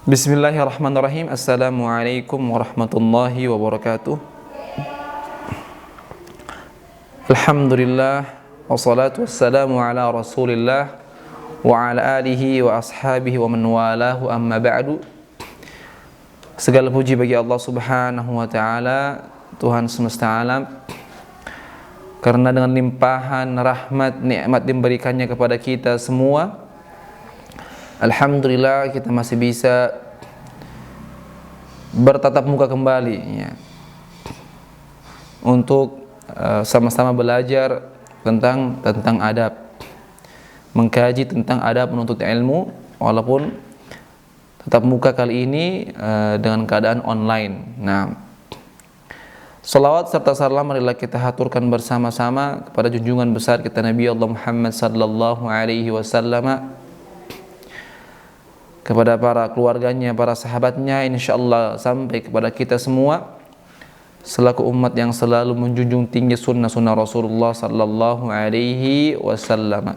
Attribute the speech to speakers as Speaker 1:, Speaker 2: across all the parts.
Speaker 1: Bismillahirrahmanirrahim. Assalamualaikum warahmatullahi wabarakatuh. Alhamdulillah, wassalatu wassalamu ala rasulillah wa ala alihi wa ashabihi wa man walahu, amma ba'du. Segala puji bagi Allah subhanahu wa ta'ala, Tuhan semesta alam, karena dengan limpahan rahmat nikmat diberikannya kepada kita semua, alhamdulillah kita masih bisa bertatap muka kembali ya, untuk sama-sama belajar tentang adab, mengkaji tentang adab menuntut ilmu, walaupun tatap muka kali ini dengan keadaan online. Nah, salawat serta salam marilah kita haturkan bersama-sama kepada junjungan besar kita Nabi Allah Muhammad sallallahu alaihi wasallam, kepada para keluarganya, para sahabatnya, insyaallah sampai kepada kita semua selaku umat yang selalu menjunjung tinggi sunnah-sunnah Rasulullah sallallahu alaihi wasallam.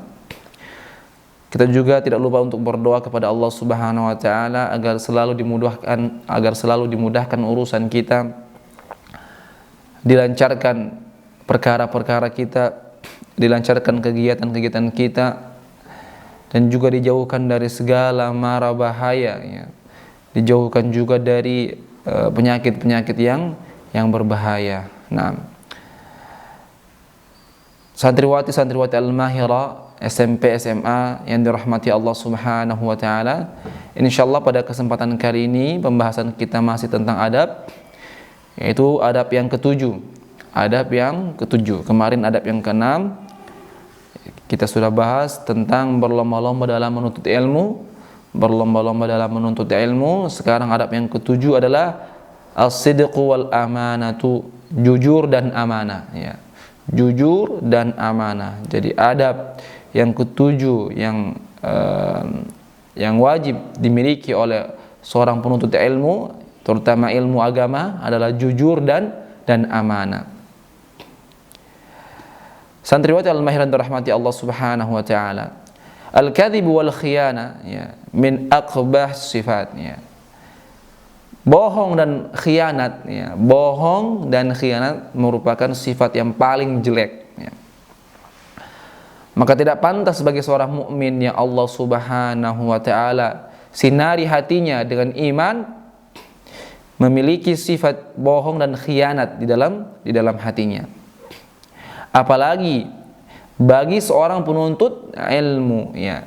Speaker 1: Kita juga tidak lupa untuk berdoa kepada Allah Subhanahu wa taala agar selalu dimudahkan urusan kita, dilancarkan perkara-perkara kita, dilancarkan kegiatan-kegiatan kita, dan juga dijauhkan dari segala mara bahaya ya. Dijauhkan juga dari penyakit-penyakit yang berbahaya. Nah, santriwati Al-Mahira SMP SMA yang dirahmati Allah Subhanahu wa taala, insyaallah pada kesempatan kali ini pembahasan kita masih tentang adab, yaitu adab yang ketujuh. Adab yang ketujuh. Kemarin adab yang keenam kita sudah bahas tentang berlomba-lomba dalam menuntut ilmu. Sekarang adab yang ketujuh adalah as-sidqu wal amanatu, jujur dan amanah ya. Jujur dan amanah. Jadi adab yang ketujuh yang wajib dimiliki oleh seorang penuntut ilmu, terutama ilmu agama, adalah jujur dan amanah. Santriwati Al-Mahira dirahmati Allah Subhanahu wa taala. Al-kadhib wal khiyana ya, min aqbah sifat ya. Bohong dan khianat ya. Bohong dan khianat merupakan sifat yang paling jelek ya. Maka tidak pantas bagi seorang mukmin yang Allah Subhanahu wa taala sinari hatinya dengan iman memiliki sifat bohong dan khianat di dalam hatinya. Apalagi bagi seorang penuntut ilmu ya.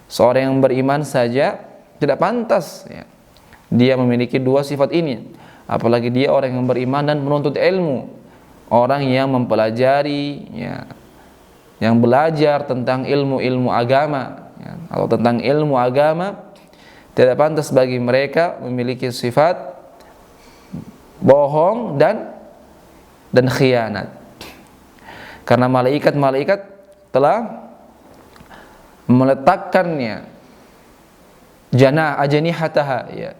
Speaker 1: Seorang yang beriman saja tidak pantas ya, dia memiliki dua sifat ini. Apalagi dia orang yang beriman dan menuntut ilmu, orang yang mempelajari ya, yang belajar tentang ilmu-ilmu agama ya, atau tentang ilmu agama, tidak pantas bagi mereka memiliki sifat bohong dan khianat. Karena malaikat telah meletakkannya ajnihataha ya,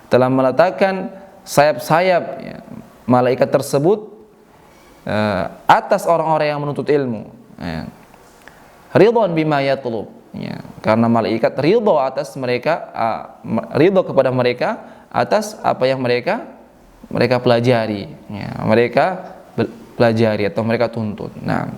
Speaker 1: telah meletakkan sayap-sayap ya, malaikat tersebut atas orang-orang yang menuntut ilmu ya. Ridwan bima yatlub ya, karena malaikat ridho atas mereka, ridho kepada mereka atas apa yang mereka pelajari ya, mereka pelajari atau mereka tuntut. Nah,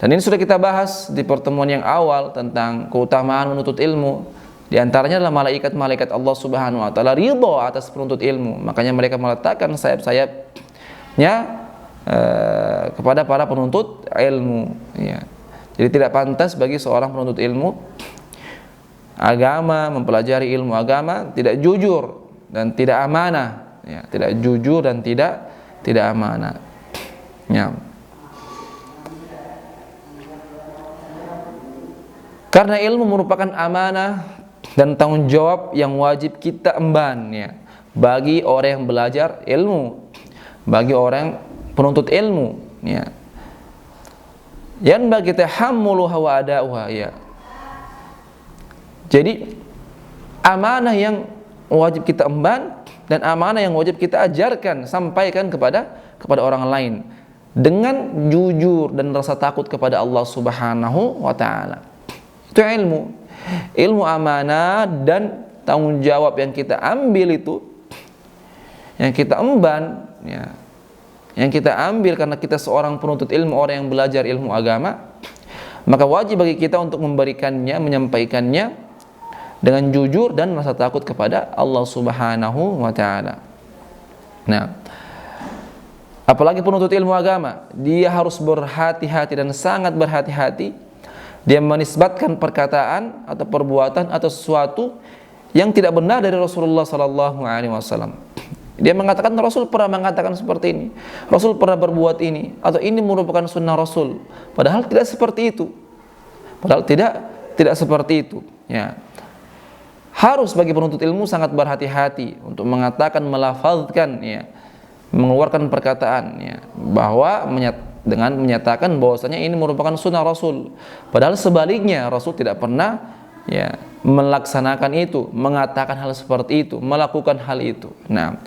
Speaker 1: dan ini sudah kita bahas di pertemuan yang awal tentang keutamaan menuntut ilmu. Di antaranya adalah malaikat-malaikat Allah Subhanahu wa taala ridho atas penuntut ilmu. Makanya mereka meletakkan sayap-sayapnya kepada para penuntut ilmu ya. Jadi tidak pantas bagi seorang penuntut ilmu agama, mempelajari ilmu agama, tidak jujur dan tidak amanah ya, tidak jujur dan tidak amanah ya. Karena ilmu merupakan amanah dan tanggung jawab yang wajib kita emban ya, bagi orang yang belajar ilmu, bagi orang penuntut ilmu ya. Yang bagi tahammuluha wa ada'uha ya. Jadi amanah yang wajib kita emban dan amanah yang wajib kita ajarkan, sampaikan kepada orang lain dengan jujur dan rasa takut kepada Allah Subhanahu wa taala. Itu ilmu amanah dan tanggung jawab yang kita ambil itu, yang kita emban, ya, yang kita ambil karena kita seorang penuntut ilmu, orang yang belajar ilmu agama, maka wajib bagi kita untuk memberikannya, menyampaikannya dengan jujur dan rasa takut kepada Allah Subhanahu wa taala. Nah, apalagi penuntut ilmu agama, dia harus berhati-hati dan sangat berhati-hati. Dia menisbatkan perkataan atau perbuatan atau sesuatu yang tidak benar dari Rasulullah sallallahu alaihi wasallam. Dia mengatakan Rasul pernah mengatakan seperti ini, Rasul pernah berbuat ini, atau ini merupakan sunnah Rasul. Padahal tidak seperti itu. Padahal tidak seperti itu. Ya. Harus bagi penuntut ilmu sangat berhati-hati untuk mengatakan, melafazkan, ya, mengeluarkan perkataan, ya, bahwa dengan menyatakan bahwasanya ini merupakan sunnah Rasul. Padahal sebaliknya Rasul tidak pernah, ya, melaksanakan itu, mengatakan hal seperti itu, melakukan hal itu. Nah,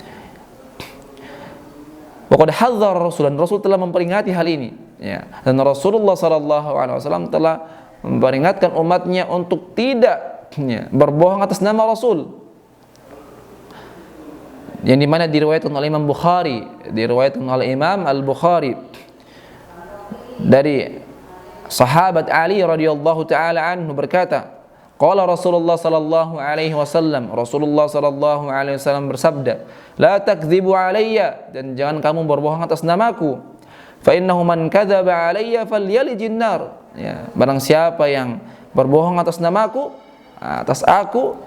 Speaker 1: waqad hadzara Rasul, dan Rasul telah memperingatkan hal ini, ya. Dan Rasulullah sallallahu alaihi wasallam telah memperingatkan umatnya untuk tidak, ya, berbohong atas nama Rasul. Yang dimana diriwayatkan oleh Imam Bukhari, diriwayatkan oleh Imam Al-Bukhari dari sahabat Ali radhiyallahu taala anhu berkata, qala Rasulullah sallallahu alaihi wasallam, Rasulullah sallallahu alaihi wasallam bersabda, la takdzibu alayya, dan jangan kamu berbohong atas namaku, fa innahu man kadzaba alayya falyalijin nar, ya, barang siapa yang berbohong atas namaku, atas aku,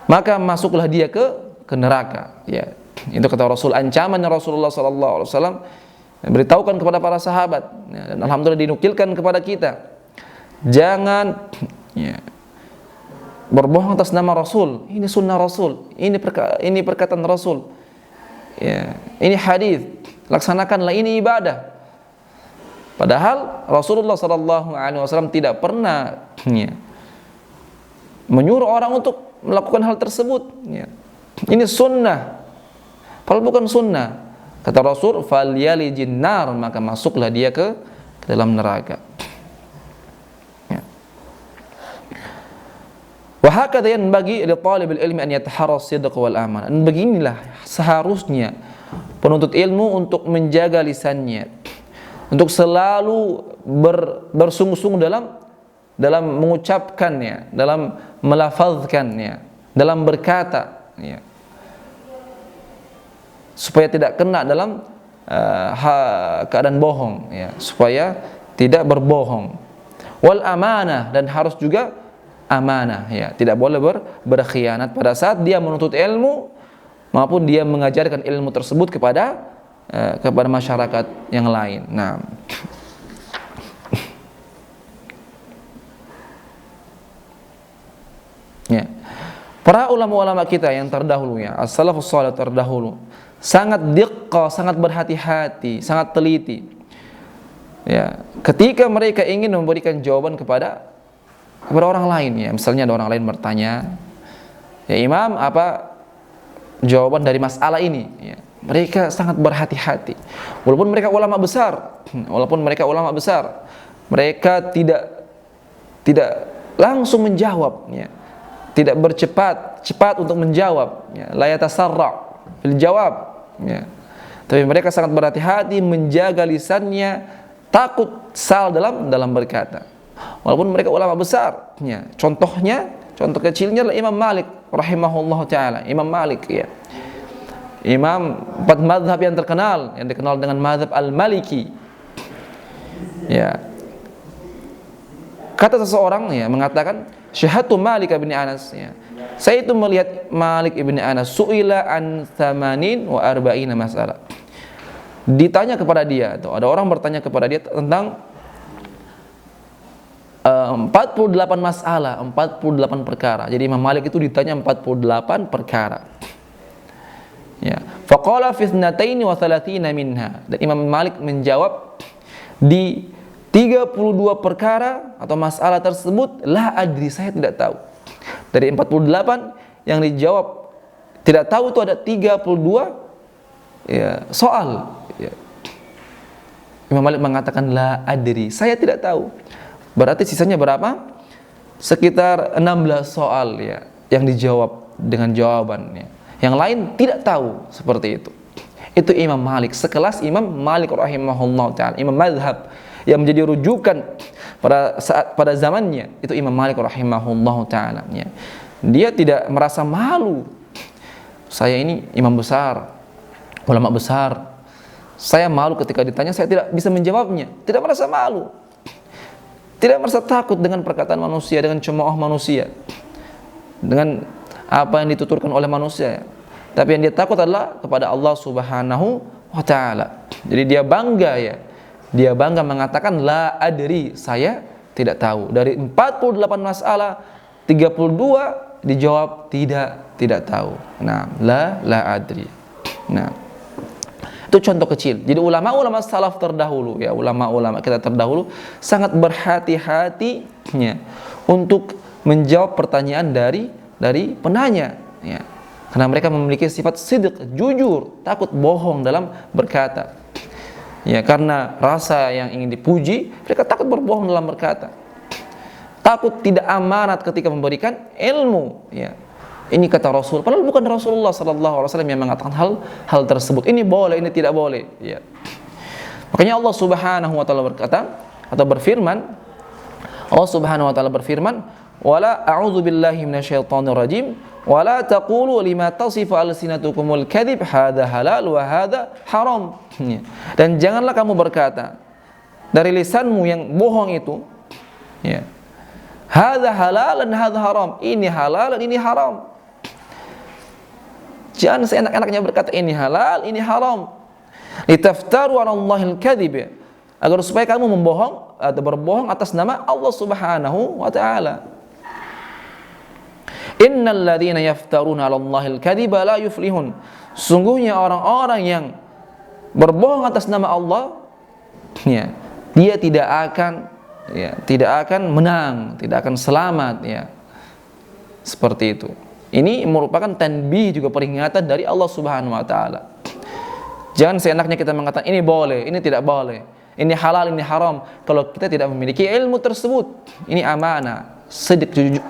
Speaker 1: maka masuklah dia ke neraka, ya. Itu kata Rasul, ancaman Rasulullah sallallahu alaihi wasallam beritahukan kepada para sahabat, ya, dan alhamdulillah dinukilkan kepada kita. Jangan, ya, berbohong atas nama Rasul. Ini sunnah Rasul, ini perkataan Rasul, ya, ini hadis, laksanakanlah, ini ibadah. Padahal Rasulullah sallallahu alaihi wasallam tidak pernah, ya, menyuruh orang untuk melakukan hal tersebut, ya. Ini sunnah, padahal bukan sunnah. Kata Rasul, falyalijin nar, maka masuklah dia ke dalam neraka. Wa hakadha yanbaghi li talibil ilmi an yataharra as-sidq wal amanah. Dan beginilah seharusnya penuntut ilmu untuk menjaga lisannya, untuk selalu bersungguh-sungguh dalam mengucapkannya, dalam melafazkannya, dalam berkata, ya, supaya tidak kena dalam keadaan bohong, ya, supaya tidak berbohong. Wal amanah, dan harus juga amanah, ya, tidak boleh berkhianat pada saat dia menuntut ilmu maupun dia mengajarkan ilmu tersebut kepada masyarakat yang lain. Nah, ya, para ulama-ulama kita yang terdahulu, ya, as-salafus salih terdahulu, sangat diqqah, sangat berhati-hati, sangat teliti, ya, ketika mereka ingin memberikan jawaban kepada orang lain, ya. Misalnya ada orang lain bertanya, ya Imam, apa jawaban dari masalah ini, ya. Mereka sangat berhati-hati, walaupun mereka ulama besar, mereka tidak langsung menjawab, ya. Tidak cepat untuk menjawab, ya. La yatasarra fil jawab, ya. Tapi mereka sangat berhati-hati, menjaga lisannya, takut salah dalam berkata. Walaupun mereka ulama besar, ya. Contoh kecilnya adalah Imam Malik rahimahullah taala. Imam Malik, ya, imam 4 mazhab yang dikenal dengan mazhab Al-Maliki, ya. Kata seseorang, ya, mengatakan, syahadtu Malik bin Anas, ya, saya itu melihat Malik ibn Anas, su'ila an 80 wa 40 masalah. Ditanya kepada dia, atau ada orang bertanya kepada dia tentang 48 masalah, 48 perkara. Jadi Imam Malik itu ditanya 48 perkara. Ya, faqala fi 32 minha. Dan Imam Malik menjawab di 32 perkara atau masalah tersebut, la adri, saya tidak tahu. Dari 48 yang dijawab tidak tahu itu ada 32, ya, soal, ya. Imam Malik mengatakan la adri, saya tidak tahu. Berarti sisanya berapa? Sekitar 16 soal, ya, yang dijawab dengan jawabannya. Yang lain tidak tahu seperti itu. Itu Imam Malik, sekelas Imam Malik rahimahullah ta'ala, imam mazhab yang menjadi rujukan pada zamannya, itu Imam Malik rahimahullah ta'ala. Dia tidak merasa malu. Saya ini imam besar, ulama besar. Saya malu ketika ditanya, saya tidak bisa menjawabnya. Tidak merasa malu. Tidak merasa takut dengan perkataan manusia, dengan cemooh manusia, dengan apa yang dituturkan oleh manusia. Tapi yang dia takut adalah kepada Allah Subhanahu wa ta'ala. Jadi dia bangga ya. Dia bangga mengatakan la adri, saya tidak tahu. Dari 48 masalah, 32 dijawab tidak tahu. Nah, la adri. Nah, itu contoh kecil. Jadi ulama-ulama salaf terdahulu ya, ulama-ulama kita terdahulu sangat berhati-hatinya untuk menjawab pertanyaan dari penanya ya. Karena mereka memiliki sifat sidq, jujur, takut bohong dalam berkata. Ya, karena rasa yang ingin dipuji, mereka takut berbohong dalam berkata. Takut tidak amanat ketika memberikan ilmu, ya. Ini kata Rasul, padahal bukan Rasulullah sallallahu alaihi wasallam yang mengatakan hal tersebut. Ini boleh, ini tidak boleh, ya. Makanya Allah Subhanahu wa taala berkata atau berfirman, Allah Subhanahu wa taala berfirman, "Wala a'udzu billahi minasyaitonir rajim." Wala taqulu lima tasifu alsinatukumul kadhib hadza halal wa hadza haram. Dan janganlah kamu berkata dari lisanmu yang bohong itu ya. Hadza halal dan hadza haram. Ini halal dan ini haram. Jangan seenak-enaknya berkata ini halal, ini haram. Litaftaru 'ala Allahil kadhib. Agar supaya kamu membohong atau berbohong atas nama Allah Subhanahu wa taala. Innal ladzina yaftaruna 'ala Allahil kadhiba la yuflihun. Sungguhnya orang-orang yang berbohong atas nama Allah ya, dia tidak akan menang, tidak akan selamat ya. Seperti itu. Ini merupakan tanbih, juga peringatan dari Allah Subhanahu wa taala. Jangan seenaknya kita mengatakan ini boleh, ini tidak boleh, ini halal, ini haram kalau kita tidak memiliki ilmu tersebut. Ini amanah,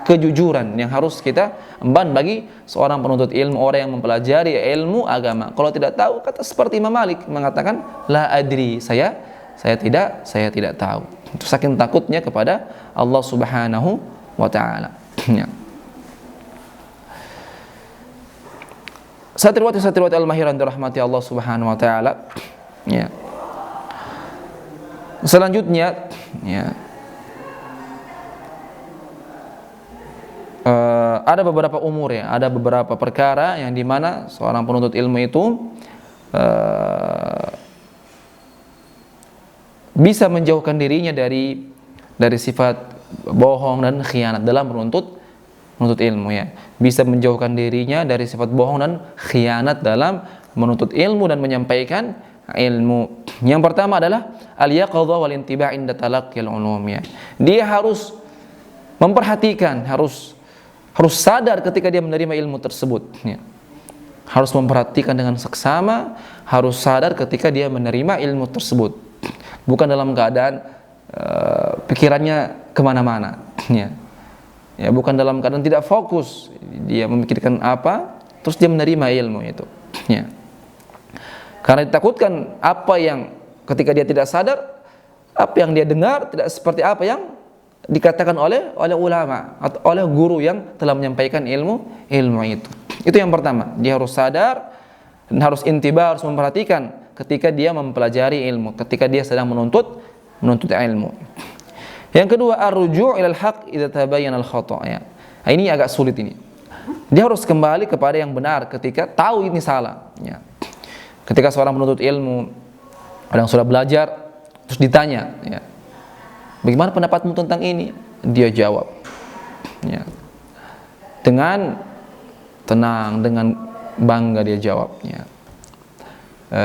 Speaker 1: kejujuran yang harus kita emban bagi seorang penuntut ilmu, orang yang mempelajari ilmu agama. Kalau tidak tahu, kata seperti Imam Malik mengatakan la adri, saya tidak tahu. Itu saking takutnya kepada Allah Subhanahu wa taala. Ya. Satu riwayat Al-Mahiran dirahmati Allah Subhanahu wa taala. Ya. Selanjutnya ya, ada beberapa umur ya, ada beberapa perkara yang dimana seorang penuntut ilmu itu bisa menjauhkan dirinya dari sifat bohong dan khianat dalam menuntut ilmu ya. Bisa menjauhkan dirinya dari sifat bohong dan khianat dalam menuntut ilmu dan menyampaikan ilmu. Yang pertama adalah al-yaqadha wal intiba' inda talaqqil ulum ya. Dia harus memperhatikan, harus sadar ketika dia menerima ilmu tersebut ya. Harus memperhatikan dengan seksama, harus sadar ketika dia menerima ilmu tersebut. Bukan dalam keadaan pikirannya kemana-mana ya. Ya, bukan dalam keadaan tidak fokus, dia memikirkan apa terus dia menerima ilmu itu ya. Karena ditakutkan apa yang ketika dia tidak sadar, apa yang dia dengar tidak seperti apa yang dikatakan oleh ulama atau oleh guru yang telah menyampaikan ilmu itu. Itu yang pertama, dia harus sadar dan harus intiba, harus memperhatikan ketika dia mempelajari ilmu, ketika dia sedang menuntut ilmu. Yang kedua, ar-ruju' ilal haqq idza tabayyana al-khata' ya. Nah, ini agak sulit ini. Dia harus kembali kepada yang benar ketika tahu ini salah ya. Ketika seorang penuntut ilmu yang sudah belajar terus ditanya ya, bagaimana pendapatmu tentang ini? Dia jawab ya, dengan tenang, dengan bangga dia jawab ya,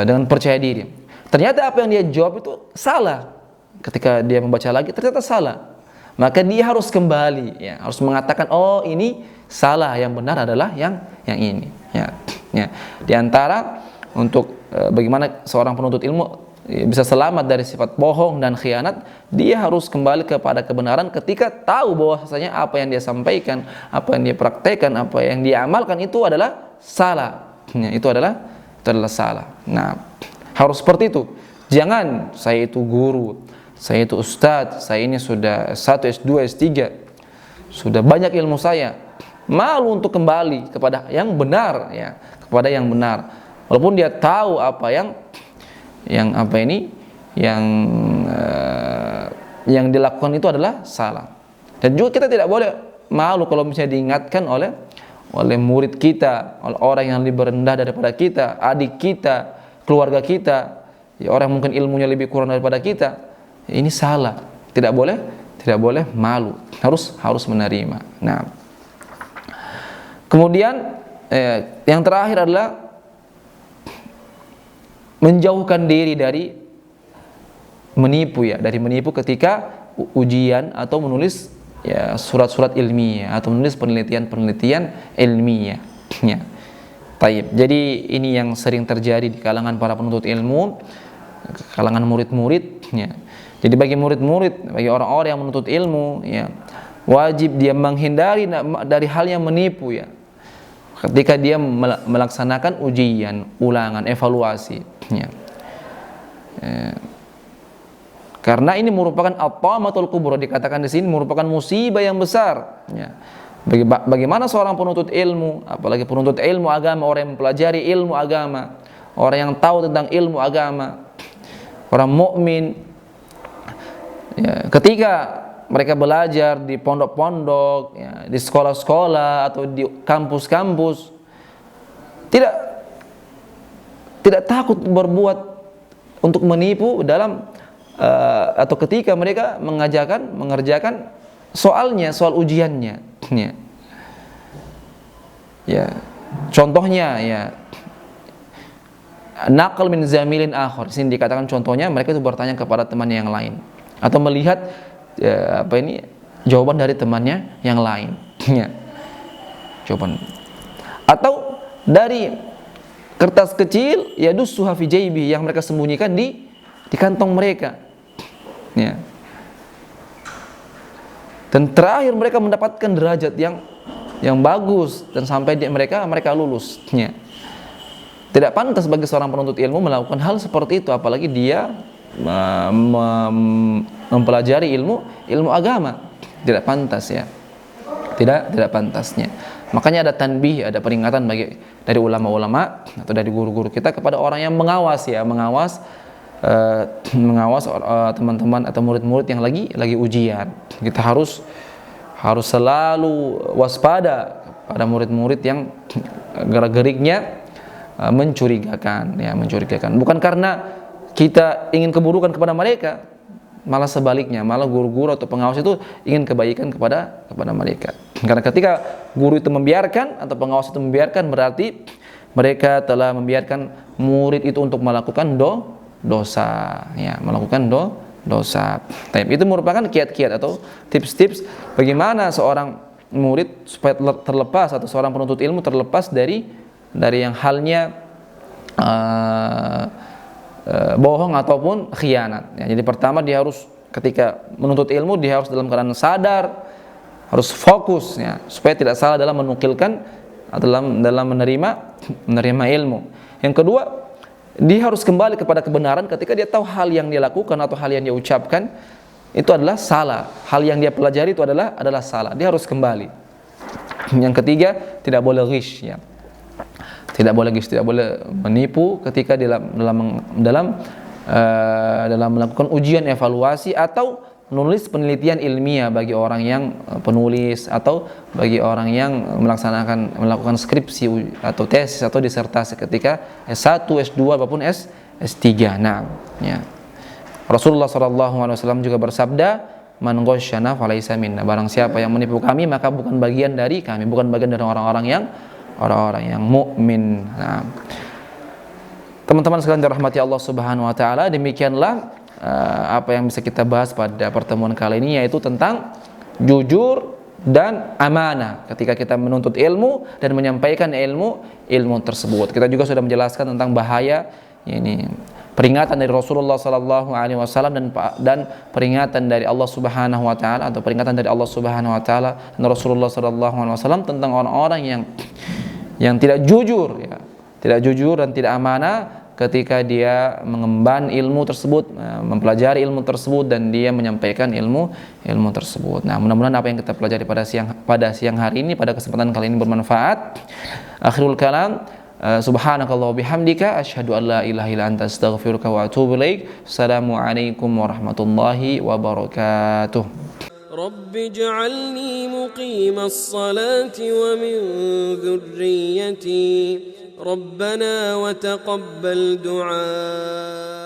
Speaker 1: dengan percaya diri. Ternyata apa yang dia jawab itu salah. Ketika dia membaca lagi ternyata salah, maka dia harus kembali ya, harus mengatakan oh ini salah, yang benar adalah yang ini ya. Di antara untuk bagaimana seorang penuntut ilmu bisa selamat dari sifat bohong dan khianat, dia harus kembali kepada kebenaran ketika tahu bahwasanya apa yang dia sampaikan, apa yang dia praktekkan, apa yang dia amalkan itu adalah salah. Ya, itu adalah salah. Nah, harus seperti itu. Jangan saya itu guru, saya itu ustadz, saya ini sudah S1, S2, S3, sudah banyak ilmu saya, malu untuk kembali kepada yang benar, ya, kepada yang benar. Walaupun dia tahu apa yang dilakukan itu adalah salah. Dan juga kita tidak boleh malu kalau misalnya diingatkan oleh murid kita, oleh orang yang lebih rendah daripada kita, adik kita, keluarga kita, ya, orang mungkin ilmunya lebih kurang daripada kita. Ini salah. Tidak boleh malu. Harus menerima. Nah, kemudian yang terakhir adalah menjauhkan diri dari menipu, ya, dari menipu ketika ujian atau menulis, ya, surat-surat ilmiah atau menulis penelitian ilmiah, ya. Taib. Jadi ini yang sering terjadi di kalangan para penuntut ilmu, kalangan murid-murid, ya. Jadi bagi murid-murid, bagi orang-orang yang menuntut ilmu, ya, wajib dia menghindari dari hal yang menipu, ya, ketika dia melaksanakan ujian, ulangan, evaluasi, ya. Karena ini merupakan at-tamatul kubra, dikatakan di sini merupakan musibah yang besar, ya. Bagaimana seorang penuntut ilmu, apalagi penuntut ilmu agama, orang yang mempelajari ilmu agama, orang yang tahu tentang ilmu agama, orang mukmin, ya, ketika mereka belajar di pondok-pondok, ya, di sekolah-sekolah atau di kampus-kampus, tidak takut berbuat untuk menipu dalam atau ketika mereka mengerjakan soalnya, soal ujiannya, ya. Ya, contohnya, ya, naqal min zamilin akhar. Sini dikatakan contohnya mereka itu bertanya kepada teman yang lain atau melihat, ya, jawaban dari temannya yang lain, ya. Jawaban atau dari kertas kecil, ya, dussuha fi jaybi, yang mereka sembunyikan di kantong mereka, ya. Dan terakhir mereka mendapatkan derajat yang bagus dan sampai mereka lulus, ya. Tidak pantas bagi seorang penuntut ilmu melakukan hal seperti itu, apalagi dia mempelajari ilmu agama. Tidak pantas, ya. Tidak pantasnya. Makanya ada tanbih, ada peringatan dari ulama-ulama atau dari guru-guru kita kepada orang yang mengawas teman-teman atau murid-murid yang lagi ujian. Kita harus selalu waspada pada murid-murid yang gerak-geriknya mencurigakan, ya, mencurigakan. Bukan karena kita ingin keburukan kepada mereka, malah sebaliknya, malah guru-guru atau pengawas itu ingin kebaikan kepada mereka. Karena ketika guru itu membiarkan atau pengawas itu membiarkan, berarti mereka telah membiarkan murid itu untuk melakukan dosa, ya, melakukan dosa. Itu merupakan kiat-kiat atau tips-tips bagaimana seorang murid supaya terlepas atau seorang penuntut ilmu terlepas dari yang halnya bohong ataupun khianat, ya. Jadi pertama dia harus, ketika menuntut ilmu, dia harus dalam keadaan sadar, harus fokus, ya, supaya tidak salah dalam menukilkan atau dalam menerima ilmu. Yang kedua, dia harus kembali kepada kebenaran ketika dia tahu hal yang dia lakukan atau hal yang dia ucapkan itu adalah salah, hal yang dia pelajari itu adalah salah. Dia harus kembali. Yang ketiga, tidak boleh ghish, ya. Tidak boleh menipu ketika dalam melakukan ujian evaluasi atau menulis penelitian ilmiah bagi orang yang penulis atau bagi orang yang melakukan skripsi atau tesis atau disertasi ketika S1, S2 maupun S3. Nah, ya. Rasulullah SAW juga bersabda, "Man ghasyana falaysa minna." Barang siapa yang menipu kami, maka bukan bagian dari kami, bukan bagian dari orang-orang yang mukmin. Nah, teman-teman sekalian dirahmati Allah Subhanahu wa taala, demikianlah apa yang bisa kita bahas pada pertemuan kali ini, yaitu tentang jujur dan amanah ketika kita menuntut ilmu dan menyampaikan ilmu tersebut. Kita juga sudah menjelaskan tentang bahaya ini peringatan dari Rasulullah sallallahu alaihi wasallam dan peringatan dari Allah Subhanahu wa taala, atau peringatan dari Allah Subhanahu wa taala dan Rasulullah sallallahu alaihi wasallam tentang orang-orang yang tidak jujur, ya, tidak jujur dan tidak amanah ketika dia mengemban ilmu tersebut, mempelajari ilmu tersebut, dan dia menyampaikan ilmu tersebut. Nah, mudah-mudahan apa yang kita pelajari pada siang hari ini, pada kesempatan kali ini bermanfaat. Akhirul kalam, subhanakallah bihamdika asyhadu an la ilaha illa anta astaghfiruka wa atubu ilaik. Assalamualaikum warahmatullahi wabarakatuh.
Speaker 2: رب اجعلني مقيم الصلاة ومن ذريتي ربنا وتقبل دعاء